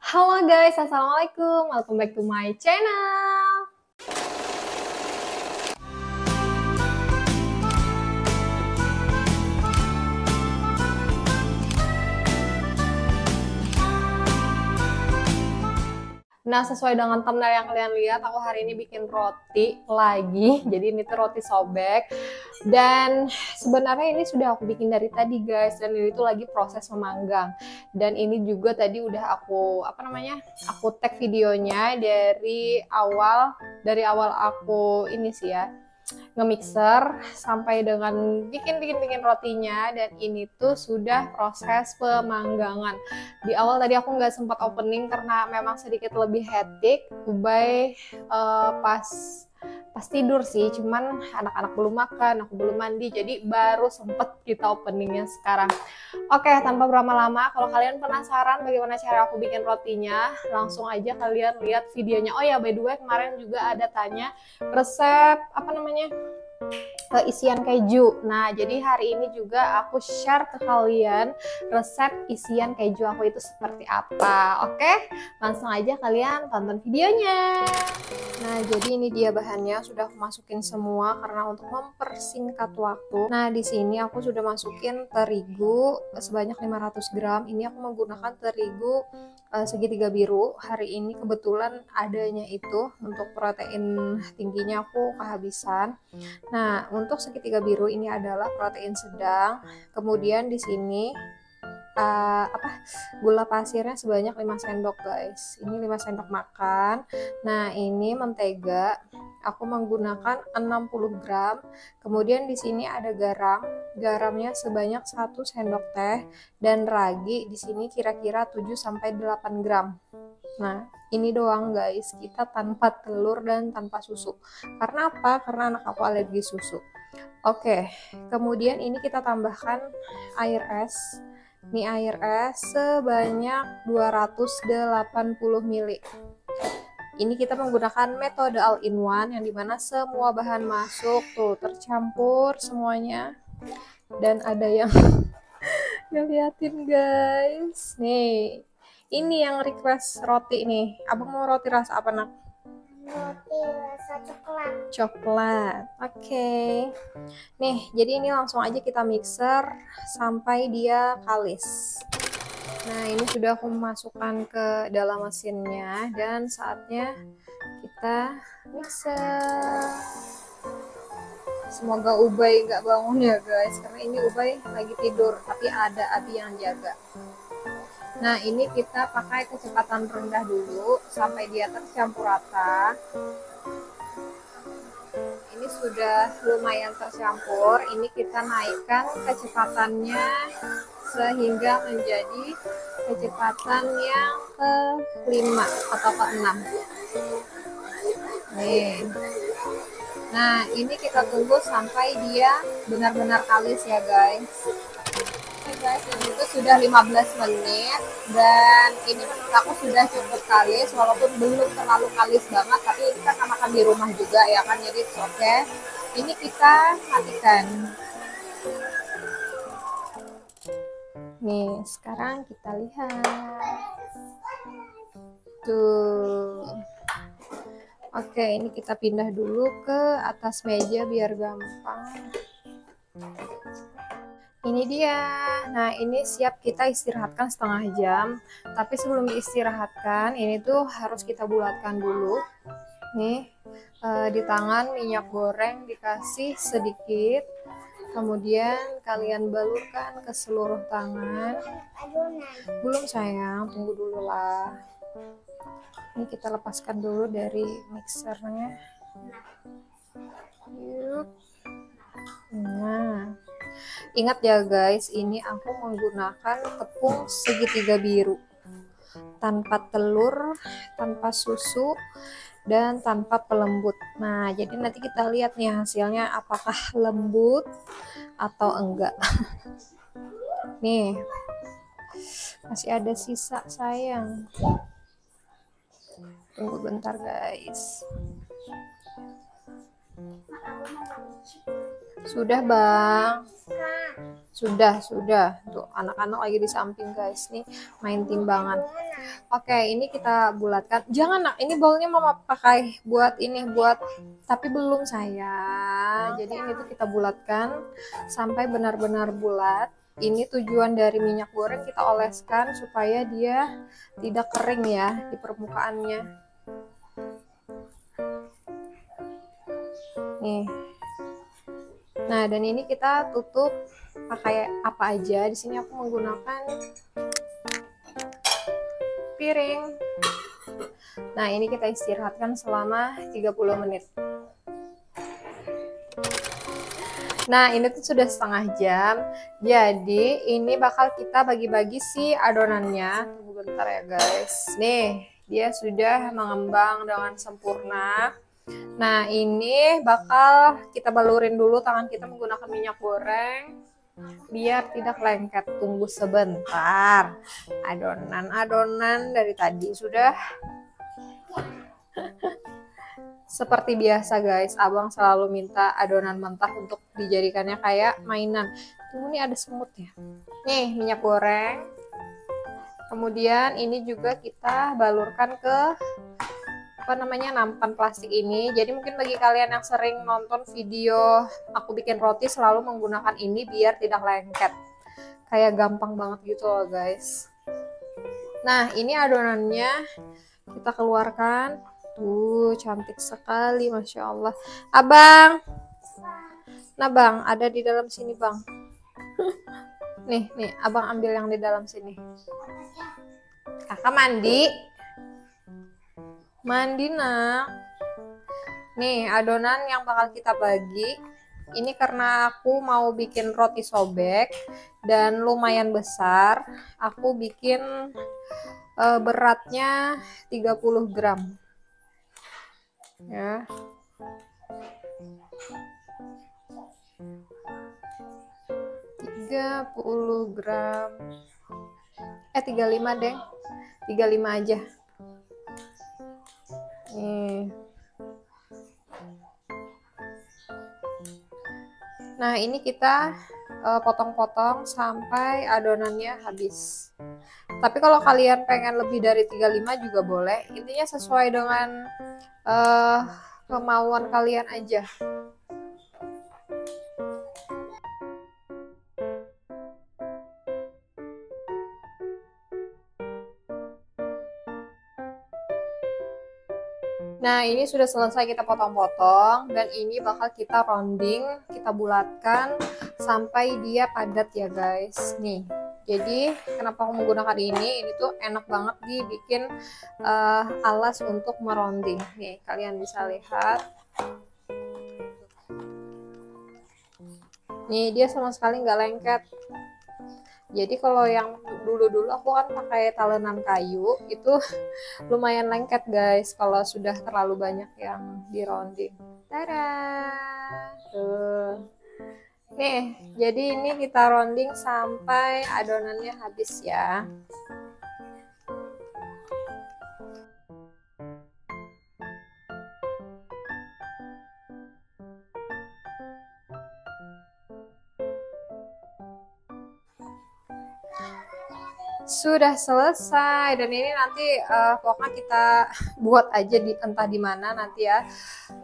Halo guys, assalamualaikum. Welcome back to my channel. Nah, sesuai dengan thumbnail yang kalian lihat, aku hari ini bikin roti lagi. Jadi ini tuh roti sobek. Dan sebenarnya ini sudah aku bikin dari tadi guys. Dan ini tuh lagi proses memanggang. Dan ini juga tadi udah aku aku tag videonya dari awal aku ini sih ya, nge-mixer sampai dengan bikin rotinya. Dan ini tuh sudah proses pemanggangan. Di awal tadi aku nggak sempat opening karena memang sedikit lebih hectic. Ubay pas tidur sih, cuman anak-anak belum makan, aku belum mandi, jadi baru sempet kita openingnya sekarang. Oke, tanpa berlama-lama, kalau kalian penasaran bagaimana cara aku bikin rotinya, langsung aja kalian lihat videonya. Oh ya, by the way, kemarin juga ada tanya resep isian keju. Nah, jadi hari ini juga aku share ke kalian resep isian keju aku itu seperti apa. Oke, langsung aja kalian tonton videonya. Nah, jadi ini dia bahannya, sudah aku masukin semua karena untuk mempersingkat waktu. Nah, di sini aku sudah masukin terigu sebanyak 500 gram. Ini aku menggunakan terigu segitiga biru. Hari ini kebetulan adanya itu, untuk protein tingginya aku kehabisan. Nah, untuk segitiga biru ini adalah protein sedang. Kemudian di sini gula pasirnya sebanyak 5 sendok guys. Ini 5 sendok makan. Nah, ini mentega. Aku menggunakan 60 gram. Kemudian di sini ada garam. Garamnya sebanyak 1 sendok teh, dan ragi di sini kira-kira 7 sampai 8 gram. Nah, ini doang guys, kita tanpa telur dan tanpa susu. Karena apa? Karena anak aku alergi susu. Oke, kemudian ini kita tambahkan air es. Ini air es sebanyak 280 ml. Ini kita menggunakan metode all-in-one, yang dimana semua bahan masuk tuh, tercampur semuanya. Dan ada yang ngeliatin guys. Nih, ini yang request roti nih. Abang mau roti rasa apa nak? Roti rasa coklat. Coklat. Oke. Nih, jadi ini langsung aja kita mixer sampai dia kalis. Nah, ini sudah aku masukkan ke dalam mesinnya, dan saatnya kita mixer. Semoga Ubay nggak bangun ya guys, karena ini Ubay lagi tidur, tapi ada Abi yang jaga. Nah, ini kita pakai kecepatan rendah dulu sampai dia tercampur rata. Ini sudah lumayan tercampur. Ini kita naikkan kecepatannya sehingga menjadi kecepatan yang ke-5 atau ke-6. Nih. Nah, ini kita tunggu sampai dia benar-benar kalis ya guys. Oke guys, ini tuh sudah 15 menit, dan ini menurut aku sudah cukup kalis, walaupun belum terlalu kalis banget, tapi ini kan makan di rumah juga ya kan, jadi oke. Ini kita matikan. Nih, sekarang kita lihat. Tuh. Oke, ini kita pindah dulu ke atas meja biar gampang. Ini dia. Nah, ini siap kita istirahatkan setengah jam. Tapi sebelum diistirahatkan, ini tuh harus kita bulatkan dulu. Nih, di tangan minyak goreng dikasih sedikit. Kemudian kalian balurkan ke seluruh tangan. Belum sayang, tunggu dulu lah. Ini kita lepaskan dulu dari mixernya. Yuk. Nah, ingat ya guys, ini aku menggunakan tepung segitiga biru, tanpa telur, tanpa susu, dan tanpa pelembut. Nah, jadi nanti kita lihat nih hasilnya apakah lembut atau enggak. Nih, masih ada sisa sayang. Tunggu bentar guys. Sudah bang, sudah. Tuh anak-anak lagi di samping guys, nih main timbangan. Oke, ini kita bulatkan. Jangan nak, ini bolnya mama pakai buat ini, tapi belum sayang. Jadi ini tuh kita bulatkan sampai benar-benar bulat. Ini tujuan dari minyak goreng, kita oleskan supaya dia tidak kering ya di permukaannya. Nih. Nah, dan ini kita tutup pakai apa aja. Di sini aku menggunakan piring. Nah, ini kita istirahatkan selama 30 menit. Nah, ini tuh sudah setengah jam. Jadi, ini bakal kita bagi-bagi si adonannya. Tunggu bentar ya, guys. Nih, dia sudah mengembang dengan sempurna. Nah, ini bakal kita balurin dulu tangan kita menggunakan minyak goreng biar tidak lengket. Tunggu sebentar. Adonan-adonan dari tadi sudah seperti biasa guys, abang selalu minta adonan mentah untuk dijadikannya kayak mainan. Tunggu nih, ada semut ya. Nih, minyak goreng. Kemudian ini juga kita balurkan ke nampan plastik ini. Jadi mungkin bagi kalian yang sering nonton video aku bikin roti selalu menggunakan ini biar tidak lengket. Kayak gampang banget gitu loh guys. Nah, ini adonannya kita keluarkan. Tuh, cantik sekali, Masya Allah. Abang. Nah bang, ada di dalam sini bang. Nih, abang ambil yang di dalam sini. Kakak mandi. Mandi nak. Nih adonan yang bakal kita bagi. Ini karena aku mau bikin roti sobek dan lumayan besar. Aku bikin beratnya 30 gram. Ya. 30 gram. 35 deh. 35 aja. Nih. Nah, ini kita potong-potong sampai adonannya habis. Tapi kalau kalian pengen lebih dari 35 juga boleh. Intinya sesuai dengan kemauan kalian aja. Nah, ini sudah selesai kita potong-potong dan ini bakal kita rounding, kita bulatkan sampai dia padat ya guys. Nih, jadi kenapa aku menggunakan ini? Ini tuh enak banget dibikin alas untuk merounding. Nih, kalian bisa lihat. Nih, dia sama sekali nggak lengket. Jadi kalau yang dulu aku kan pakai talenan kayu, itu lumayan lengket guys kalau sudah terlalu banyak yang di rounding. Tada! Tuh. Nih, jadi ini kita rounding sampai adonannya habis ya. Sudah selesai dan ini nanti pokoknya kita buat aja di entah di mana nanti ya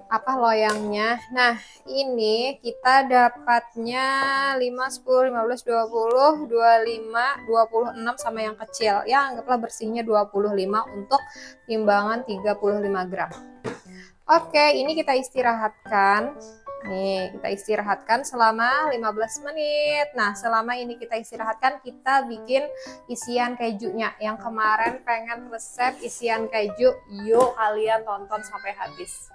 apa loyangnya. Nah, ini kita dapatnya 5, 10, 15, 20, 25, 26 sama yang kecil. Ya, anggaplah bersihnya 25 untuk timbangan 35 gram. Oke, ini kita istirahatkan. Nih, kita istirahatkan selama 15 menit. Nah, selama ini kita istirahatkan, kita bikin isian kejunya. Yang kemarin pengen resep isian keju, yuk kalian tonton sampai habis.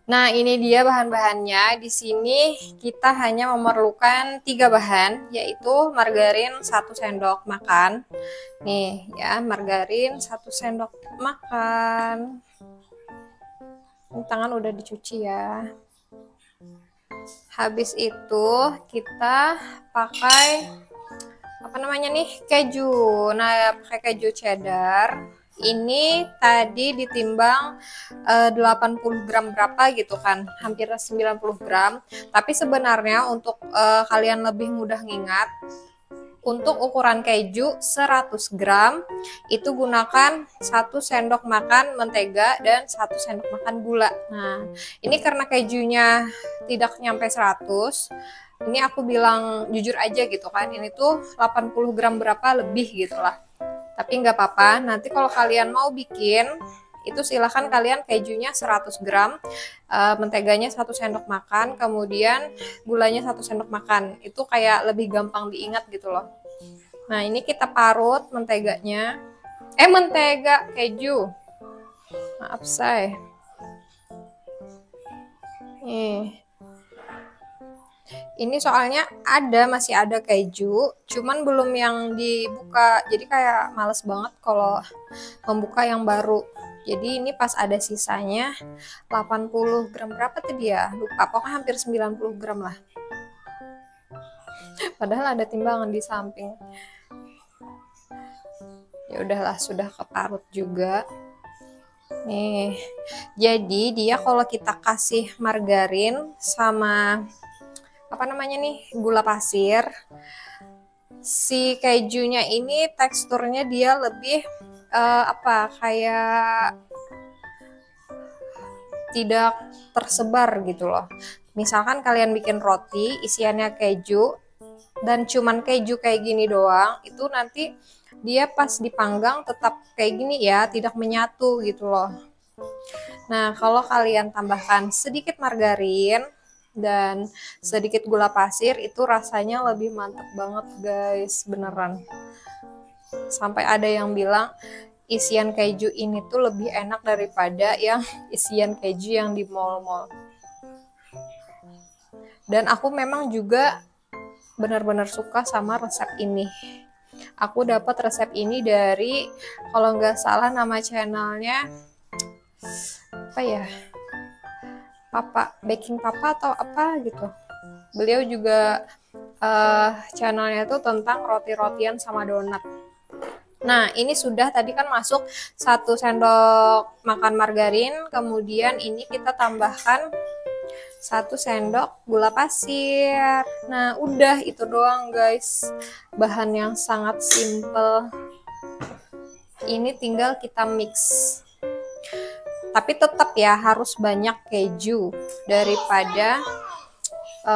Nah, ini dia bahan-bahannya. Di sini kita hanya memerlukan 3 bahan, yaitu margarin 1 sendok makan. Nih, ya, margarin 1 sendok makan. Ini tangan udah dicuci ya. Habis itu kita pakai apa namanya nih, keju. Nah, pakai keju cheddar. ini tadi ditimbang 80 gram berapa gitu kan, hampir 90 gram. Tapi sebenarnya untuk kalian lebih mudah ngingat, untuk ukuran keju 100 gram itu gunakan 1 sendok makan mentega dan 1 sendok makan gula. Nah, ini karena kejunya tidak nyampe 100, ini aku bilang jujur aja gitu kan, ini tuh 80 gram berapa lebih gitu lah. Tapi nggak apa-apa, nanti kalau kalian mau bikin, itu silahkan kalian kejunya 100 gram, menteganya 1 sendok makan, kemudian gulanya 1 sendok makan. Itu kayak lebih gampang diingat gitu loh. Nah, ini kita parut menteganya. Mentega, keju. Maaf say. Nih. Ini soalnya masih ada keju, cuman belum yang dibuka. Jadi kayak males banget kalau membuka yang baru. Jadi ini pas ada sisanya 80 gram berapa tadi ya? Lupa, pokoknya hampir 90 gram lah. Padahal ada timbangan di samping. Ya udahlah, sudah keparut juga. Nih. Jadi dia kalau kita kasih margarin sama apa namanya nih, gula pasir, si kejunya ini teksturnya dia lebih kayak tidak tersebar gitu loh. Misalkan kalian bikin roti isiannya keju dan cuman keju kayak gini doang, itu nanti dia pas dipanggang tetap kayak gini ya, tidak menyatu gitu loh. Nah, kalau kalian tambahkan sedikit margarin dan sedikit gula pasir, itu rasanya lebih mantap banget guys, beneran. Sampai ada yang bilang isian keju ini tuh lebih enak daripada yang isian keju yang di mall-mall. Dan aku memang juga benar-benar suka sama resep ini. Aku dapat resep ini dari, kalau nggak salah nama channelnya apa ya, Baking Papa atau apa gitu. Beliau juga channelnya tuh tentang roti-rotian sama donat. Nah, ini sudah tadi kan masuk 1 sendok makan margarin, kemudian ini kita tambahkan 1 sendok gula pasir. Nah, udah itu doang guys. Bahan yang sangat simple. Ini tinggal kita mix. Tapi tetap ya harus banyak keju daripada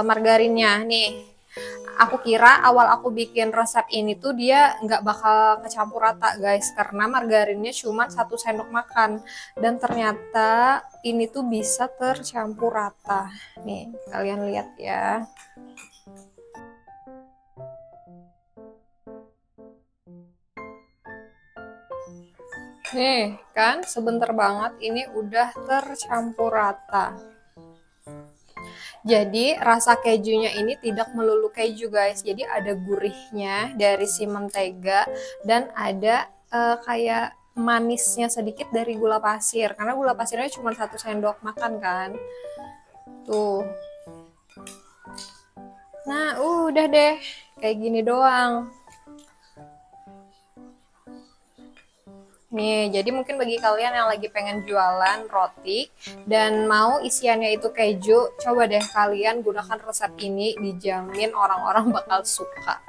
margarinnya. Nih, aku kira awal aku bikin resep ini tuh dia nggak bakal kecampur rata guys, karena margarinnya cuma 1 sendok makan, dan ternyata ini tuh bisa tercampur rata. Nih, kalian lihat ya. Nih kan, sebentar banget ini udah tercampur rata. Jadi rasa kejunya ini tidak melulu keju guys, jadi ada gurihnya dari si mentega dan ada kayak manisnya sedikit dari gula pasir, karena gula pasirnya cuma 1 sendok makan kan. Tuh. Nah, udah deh, kayak gini doang. Nih, jadi mungkin bagi kalian yang lagi pengen jualan roti dan mau isiannya itu keju, coba deh kalian gunakan resep ini, dijamin orang-orang bakal suka.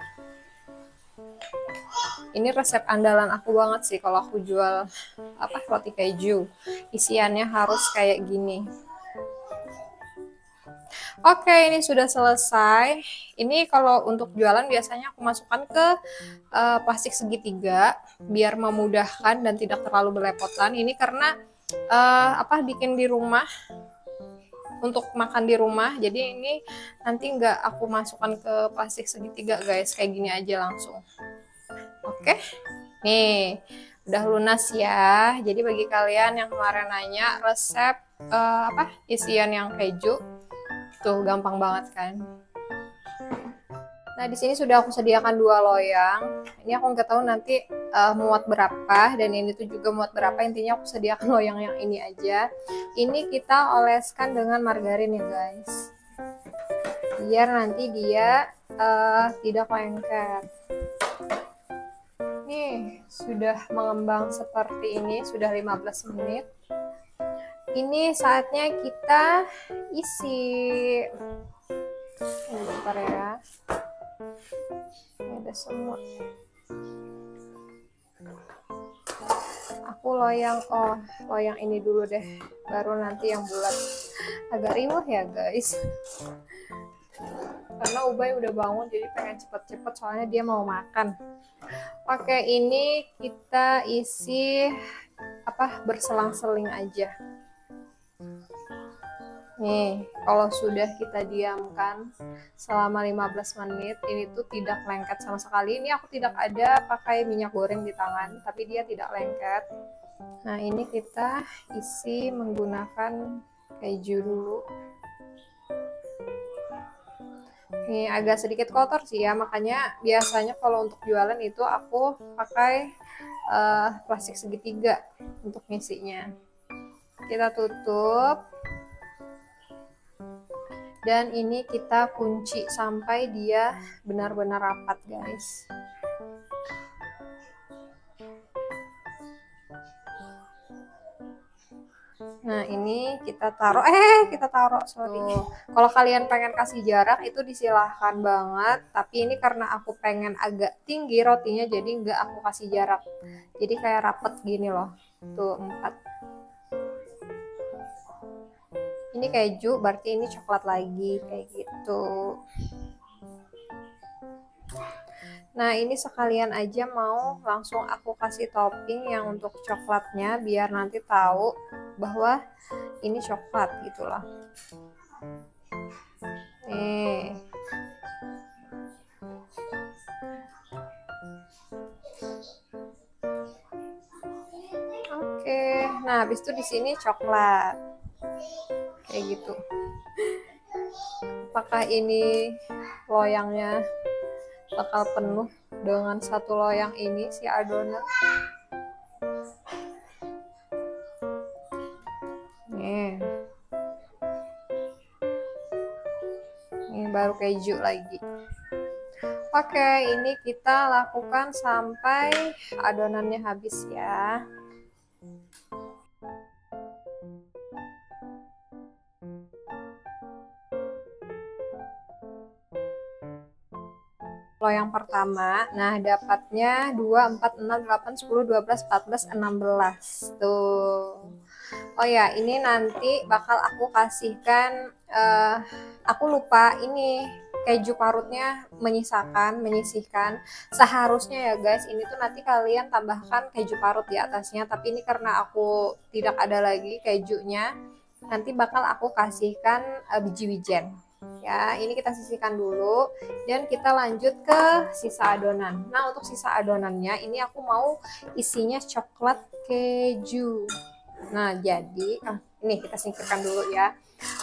Ini resep andalan aku banget sih kalau aku jual roti keju. Isiannya harus kayak gini. Oke, ini sudah selesai. Ini kalau untuk jualan biasanya aku masukkan ke plastik segitiga biar memudahkan dan tidak terlalu belepotan. Ini karena bikin di rumah, untuk makan di rumah. Jadi ini nanti nggak aku masukkan ke plastik segitiga guys, kayak gini aja langsung. Oke, nih udah lunas ya. Jadi bagi kalian yang kemarin nanya resep isian yang keju, tuh gampang banget kan. Nah, di sini sudah aku sediakan 2 loyang. Ini aku nggak tahu nanti muat berapa, dan ini tuh juga muat berapa. Intinya aku sediakan loyang yang ini aja. Ini kita oleskan dengan margarin ya guys, biar nanti dia tidak lengket. Nih, Nih, sudah mengembang seperti ini, sudah 15 menit. Ini saatnya kita isi. Ini bentar ya. Ini ada semut. Aku loyang ini dulu deh, baru nanti yang bulat. Agak riuh ya guys, karena Ubay udah bangun jadi pengen cepet-cepet soalnya dia mau makan. Oke, ini kita isi berselang-seling aja. Nih, kalau sudah kita diamkan selama 15 menit, ini tuh tidak lengket sama sekali. Ini aku tidak ada pakai minyak goreng di tangan, tapi dia tidak lengket. Nah, ini kita isi menggunakan keju dulu. Ini agak sedikit kotor sih ya, makanya biasanya kalau untuk jualan itu aku pakai plastik segitiga untuk ngisinya. Kita tutup. Dan ini kita kunci sampai dia benar-benar rapat guys. Nah ini kita taruh, sorry. Kalau kalian pengen kasih jarak itu disilahkan banget. Tapi ini karena aku pengen agak tinggi rotinya, jadi nggak aku kasih jarak. Jadi kayak rapet gini loh. Tuh 4. Ini keju, berarti ini coklat lagi, kayak gitu. Nah ini sekalian aja mau langsung aku kasih topping yang untuk coklatnya, biar nanti tahu bahwa ini coklat gitu loh. Nih. Oke, nah habis itu di sini coklat. Kayak gitu. Apakah ini loyangnya bakal penuh dengan satu loyang ini si adonan? Nih. Ini baru keju lagi. Oke, ini kita lakukan sampai adonannya habis ya. Loyang pertama, nah dapatnya 2, 4, 6, 8, 10, 12, 14, 16 tuh. Oh ya, ini nanti bakal aku kasihkan, aku lupa ini keju parutnya menyisihkan. Seharusnya ya guys, ini tuh nanti kalian tambahkan keju parut di atasnya, tapi ini karena aku tidak ada lagi kejunya, nanti bakal aku kasihkan biji wijen. Ya, ini kita sisihkan dulu dan kita lanjut ke sisa adonan. Nah, untuk sisa adonannya ini aku mau isinya coklat keju. Nah, jadi ini kita singkirkan dulu ya.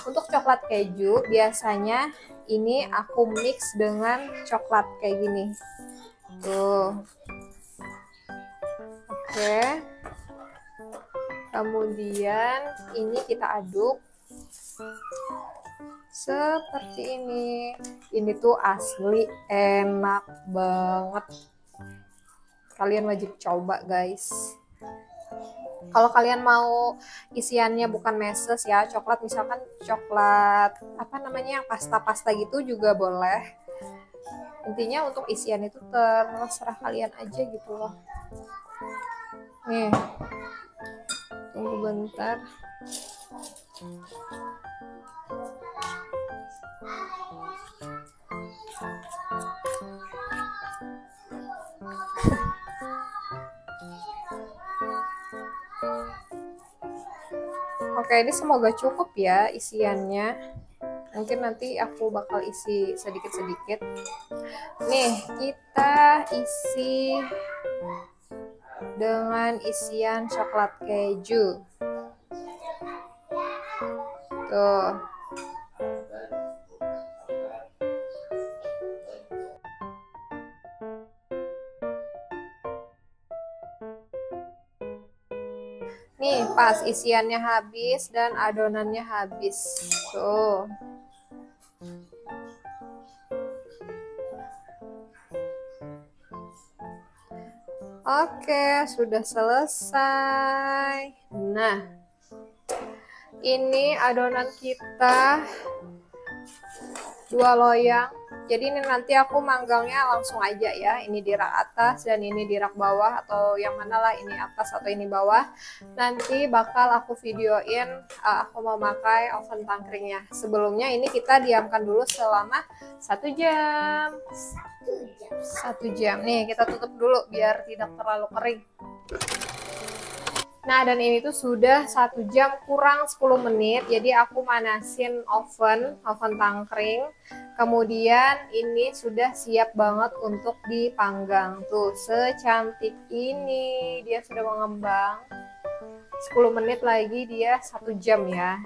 Untuk coklat keju biasanya ini aku mix dengan coklat kayak gini. Tuh. Oke. Kemudian ini kita aduk. Seperti ini tuh asli enak banget, kalian wajib coba guys. Kalau kalian mau isiannya bukan meses ya, coklat misalkan coklat yang pasta-pasta gitu juga boleh. Intinya untuk isian itu terserah kalian aja gitu loh. Nih, tunggu bentar. Oke, ini semoga cukup ya isiannya. Mungkin nanti aku bakal isi sedikit-sedikit. Nih, kita isi dengan isian coklat keju. Tuh. Nih, pas isiannya habis dan adonannya habis. Tuh. Oke, sudah selesai. Nah, ini adonan kita 2 loyang. Jadi ini nanti aku manggangnya langsung aja ya. Ini di rak atas dan ini di rak bawah, atau yang mana lah, ini atas atau ini bawah. Nanti bakal aku videoin aku mau pakai oven tangkringnya. Sebelumnya ini kita diamkan dulu selama 1 jam. 1 jam. Nih kita tutup dulu biar tidak terlalu kering. Nah, dan ini tuh sudah 1 jam kurang 10 menit. Jadi aku manasin oven tangkring. Kemudian ini sudah siap banget untuk dipanggang. Tuh, secantik ini dia sudah mengembang. 10 menit lagi dia 1 jam ya.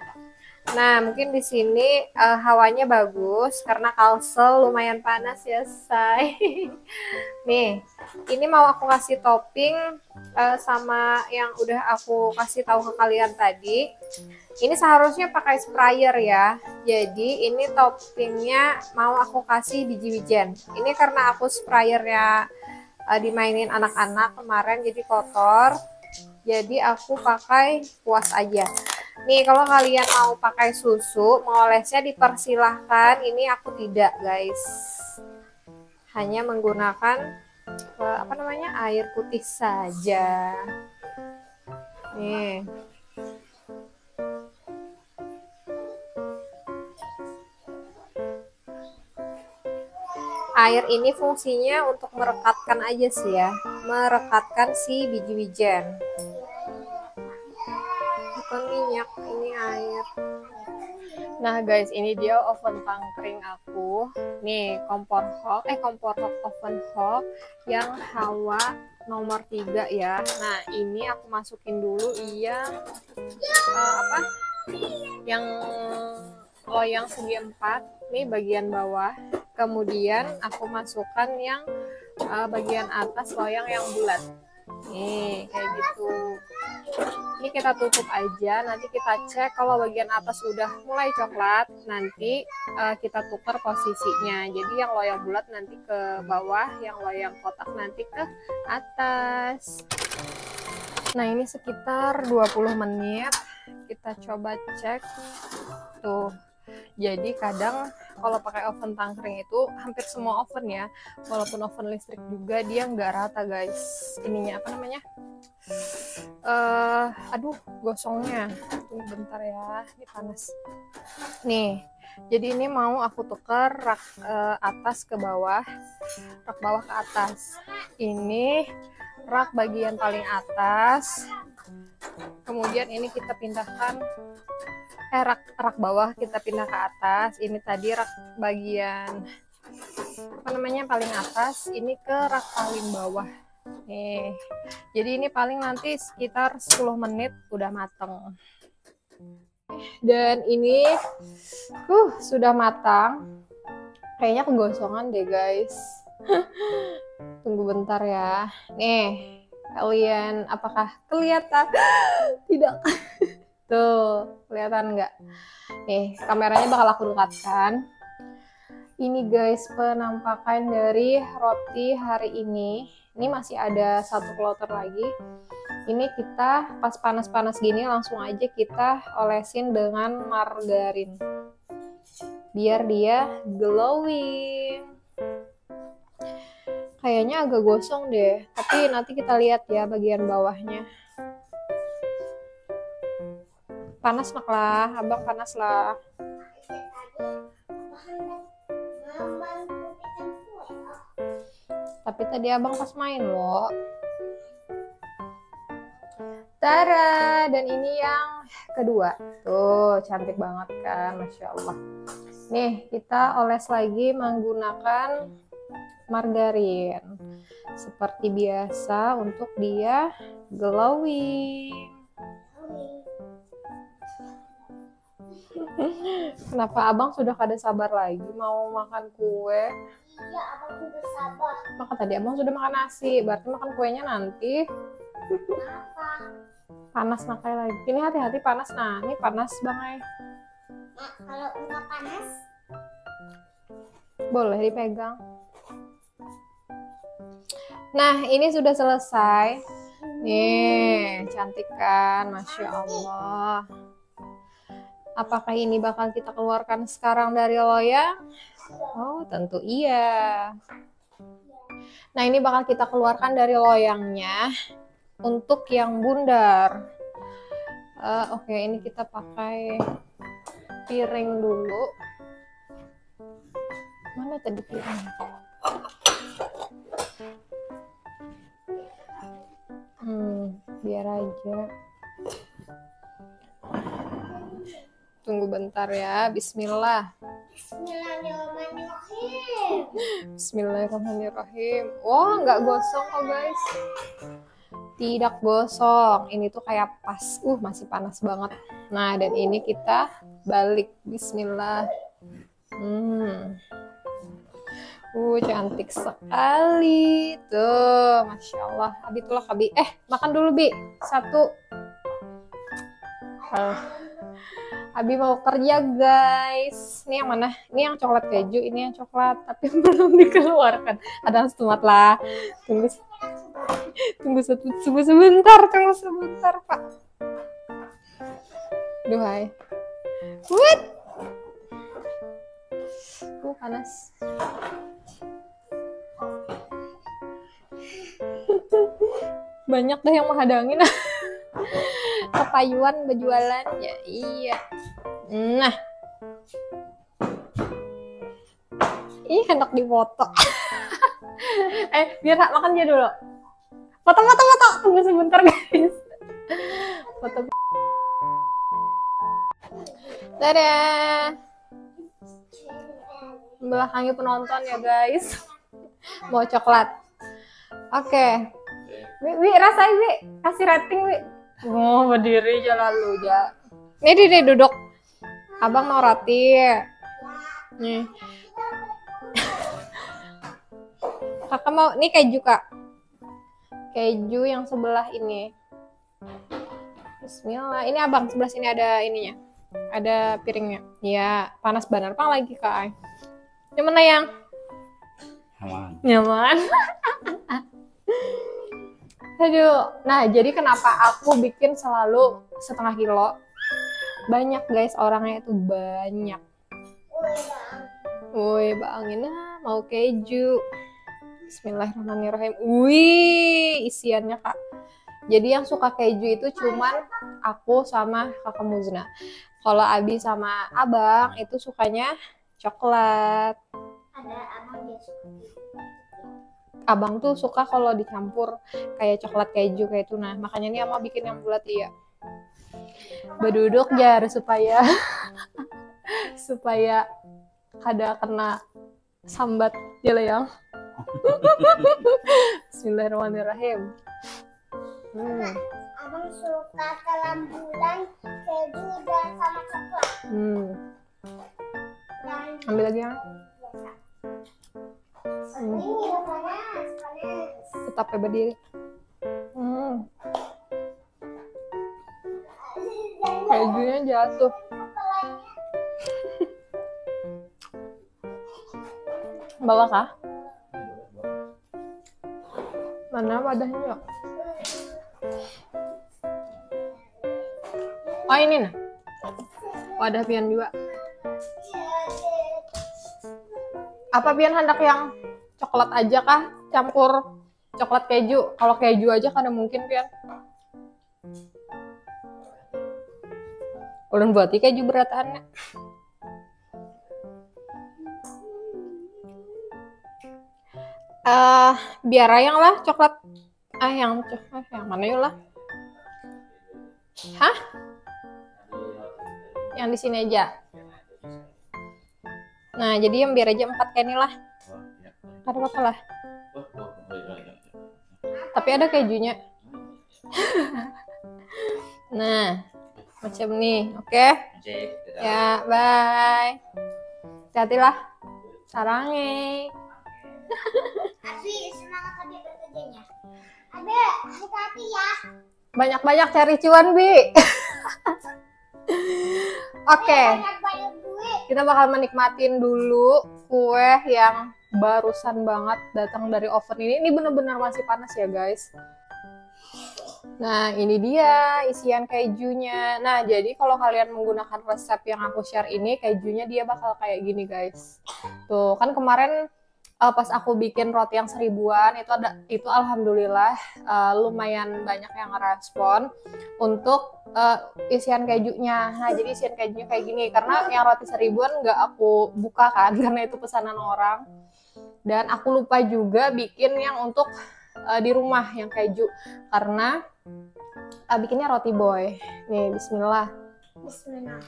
Nah, mungkin di sini hawanya bagus karena kalsel lumayan panas ya, say. Nih, ini mau aku kasih topping sama yang udah aku kasih tahu ke kalian tadi. Ini seharusnya pakai sprayer ya. Jadi ini toppingnya mau aku kasih biji-bijian. Ini karena aku sprayernya dimainin anak-anak kemarin jadi kotor. Jadi aku pakai kuas aja. Nih, kalau kalian mau pakai susu, mengolesnya dipersilahkan. Ini aku tidak, guys. Hanya menggunakan air putih saja. Nih. Air ini fungsinya untuk merekatkan aja sih ya, merekatkan si biji-bijian. Bukan minyak, ini air. Nah guys, ini dia oven tangkring aku. Nih kompor hot oven hot yang hawa nomor 3 ya. Nah ini aku masukin dulu yang loyang segi 4. Nih bagian bawah. Kemudian aku masukkan yang bagian atas loyang yang bulat. Nih kayak gitu. Ini kita tutup aja, nanti kita cek kalau bagian atas udah mulai coklat, nanti kita tukar posisinya. Jadi yang loyang bulat nanti ke bawah, yang loyang kotak nanti ke atas. Nah ini sekitar 20 menit, kita coba cek. Tuh, jadi kadang kalau pakai oven tangkring itu hampir semua oven ya, walaupun oven listrik juga dia nggak rata guys. Ininya aduh gosongnya. Tunggu bentar ya, ini panas. Nih, jadi ini mau aku tukar rak atas ke bawah, rak bawah ke atas. Ini rak bagian paling atas. Kemudian ini kita pindahkan rak bawah kita pindah ke atas. Ini tadi rak bagian paling atas, ini ke rak paling bawah. Nih, jadi ini paling nanti sekitar 10 menit udah mateng. Dan ini sudah matang. Kayaknya kegosongan deh guys. Tunggu bentar ya. Nih, kalian apakah kelihatan? Tidak. Tuh, kelihatan nggak? Nih, kameranya bakal aku dekatkan. Ini guys, penampakan dari roti hari ini. Ini masih ada 1 kloter lagi. Ini kita pas panas-panas gini langsung aja kita olesin dengan margarin. Biar dia glowing. Kayaknya agak gosong deh, tapi nanti kita lihat ya bagian bawahnya. Panas lah, abang panas lah. Tapi tadi abang pas main loh. Tara, dan ini yang kedua. Tuh, cantik banget kan, Masya Allah. Nih, kita oles lagi menggunakan margarin. Seperti biasa untuk dia glowing. Kenapa abang sudah kada sabar lagi mau makan kue? Iya, abang sudah sabar. Maka tadi abang sudah makan nasi, berarti makan kuenya nanti. Kenapa? Panas makanya lagi. Ini hati-hati panas. Nah, ini panas banget. Nah, kalau enggak panas, Boleh dipegang. Nah, ini sudah selesai. Nih, cantik kan? Masya Allah. Apakah ini bakal kita keluarkan sekarang dari loyang? Oh, tentu iya. Nah, ini bakal kita keluarkan dari loyangnya untuk yang bundar. Oke, ini kita pakai piring dulu. Mana tadi piring? Biar aja. Tunggu bentar ya. Bismillah. Bismillahirrahmanirrahim. Bismillahirrahmanirrahim. Oh, nggak gosong kok guys. Tidak gosong. Ini tuh kayak pas. Masih panas banget. Nah, dan ini kita balik. Bismillah. Cantik sekali. Tuh, Masya Allah. Abi tuh lah, Abi. Makan dulu, Bi. Satu. Abi mau kerja, guys. Ini yang mana? Ini yang coklat keju, ini yang coklat. Tapi belum dikeluarkan. Ada tomat lah. Tunggu sebentar, Pak. Duhai. Wait. Panas. Banyak dah yang menghadangin. Kepayuan berjualan ya. Iya. Nah. Ih, hendak dipoto. Biar makan dia dulu. Foto. Tunggu sebentar, guys. Foto. Dadah. Belakangi penonton ya, guys. Mau coklat. Oke. Wi, rasain, Wi. Kasih rating, Wi. Berdiri aja lalu, ya. Nih, duduk. Abang mau roti. Nih. Kakak mau, nih keju, Kak. Keju yang sebelah ini. Bismillah. Ini abang, sebelah sini ada ininya. Ada piringnya. Ya, panas benar. Pang lagi, Kak. Yang mana yang? Nyaman. Aduh. Nah, jadi kenapa aku bikin selalu setengah kilo? Banyak, guys. Orangnya itu banyak. Woi, Bang. Ini mau keju. Bismillahirrahmanirrahim. Wih, isiannya, Kak. Jadi yang suka keju itu cuman aku sama Kakak Muzna. Kalau Abi sama Abang itu sukanya coklat. Ada abang dia suka. Abang tuh suka kalau dicampur kayak coklat keju kayak itu. Nah, makanya nih Ama bikin yang bulat iya. Berduduk jar supaya supaya kada kena sambat ya yang. Bismillahirrahmanirrahim. Abang suka kelambulan keju dan sama coklat. Ambil lagi yang. Ini panas. Tetap berdiri. Kejunya jatuh. Bawa kah? Mana wadahnya? Oh ini nah. Wadah pian juga. Apa pian hendak yang coklat aja kah? Campur coklat keju. Kalau keju aja kan mungkin pian. Ulun buat keju beratannya. Biar ayang lah coklat. Yang mana yuk lah? Hah? Yang di sini aja. Nah, jadi yang biar aja 4 kayak ini lah. Ada apa lah? Tapi ada kejunya. Nah, macam nih, oke? Ya, bye. Hati-hati lah. Sarange. Abi, semangat Abi bekerjanya. Abi, hati-hati ya. Banyak-banyak cari cuan, Bi. Oke. Banyak duit. Kita bakal menikmatin dulu kue yang barusan banget datang dari oven ini bener-bener masih panas ya guys. Nah, ini dia isian kejunya. Nah, jadi kalau kalian menggunakan resep yang aku share ini, kejunya dia bakal kayak gini, guys. Tuh, kan kemarin pas aku bikin roti yang 1000-an, itu alhamdulillah lumayan banyak yang ngerespon untuk isian kejunya. Nah, jadi isian kejunya kayak gini. Karena yang roti 1000-an nggak aku buka kan, karena itu pesanan orang. Dan aku lupa juga bikin yang untuk di rumah yang keju. Karena bikinnya roti boy. Nih, bismillah. Bismillah.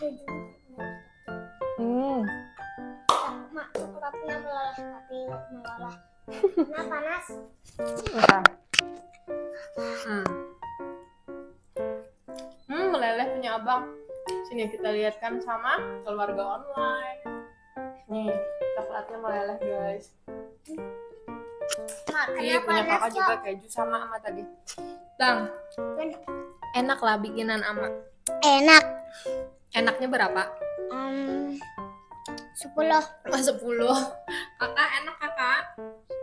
Mak, coklatnya meleleh tapi meleleh. Karena panas. Meleleh punya abang. Sini kita lihat kan sama keluarga online. Nih, coklatnya meleleh guys. Iya, punya kakak juga keju sama Ama tadi. Tang, enak lah bikinan Ama. Enak. Enaknya berapa? 10. 10. Kakak enak kakak?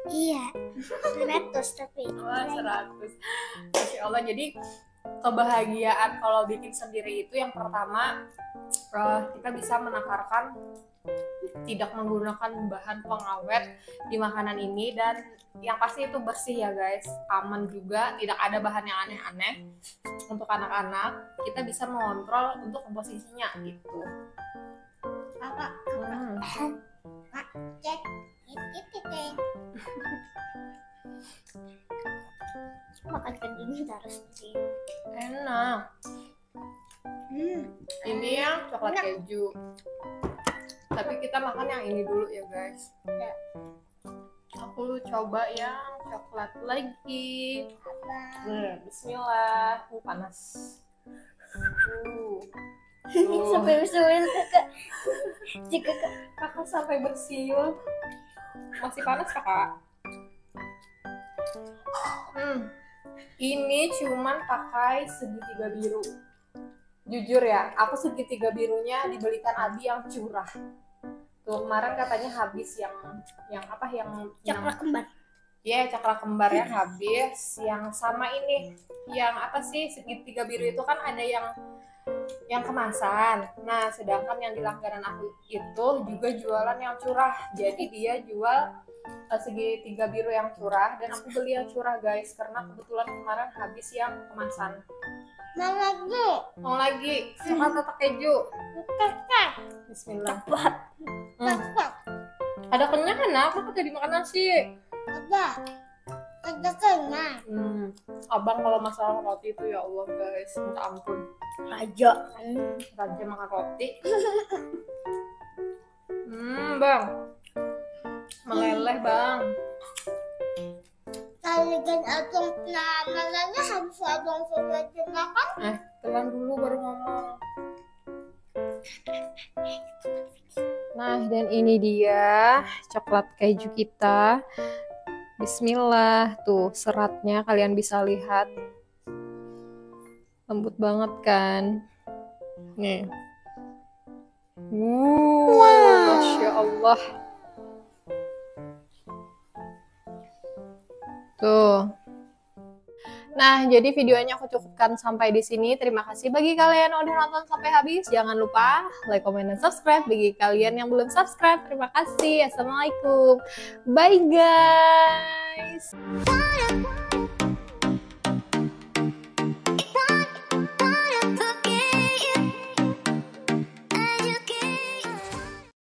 Iya. 100 tapi. 100. Masya Allah, jadi kebahagiaan kalau bikin sendiri itu yang pertama kita bisa menakarkan tidak menggunakan bahan pengawet di makanan ini, dan yang pasti itu bersih ya guys, aman juga, tidak ada bahan yang aneh-aneh. Untuk anak-anak kita bisa mengontrol untuk komposisinya gitu. Kakak. Kak, cek. Makan kejunya terus sih. Enak. Ini yang coklat keju. Tapi kita makan yang ini dulu ya guys. Ya. Aku coba yang coklat lagi. Bismillah. Panas. Sampai bersiul kakak. Jika Kakak sampai bersiul. Masih panas kakak? Ini cuman pakai segitiga biru. Jujur ya, aku segitiga birunya dibelikan Abi yang curah. Tuh kemarin katanya habis yang apa yang coklat kembar. Iya, cakra kembar yang habis. Yang sama ini, yang apa sih segitiga biru itu kan ada yang kemasan. Nah, sedangkan yang di langganan aku itu juga jualan yang curah. Jadi dia jual segitiga biru yang curah, dan aku beli yang curah guys karena kebetulan kemarin habis yang kemasan. Mau lagi coklat atau keju? Bismillah. Ada kenyang kan? Aku tadi makan nasi. Ada kenyang. Abang kalau masalah roti itu ya Allah guys, minta ampun. Raja Makan roti. Bang, meleleh bang. Kali kan abang namanya harus abang sudah makan. Telan dulu baru ngomong. Nah, dan ini dia coklat keju kita. Bismillah, tuh seratnya kalian bisa lihat. Lembut banget kan? Nih. Masya Allah. Tuh. Nah, jadi videonya aku cukupkan sampai di sini. Terima kasih bagi kalian yang udah nonton sampai habis. Jangan lupa like, comment, dan subscribe. Bagi kalian yang belum subscribe, terima kasih. Assalamualaikum. Bye guys.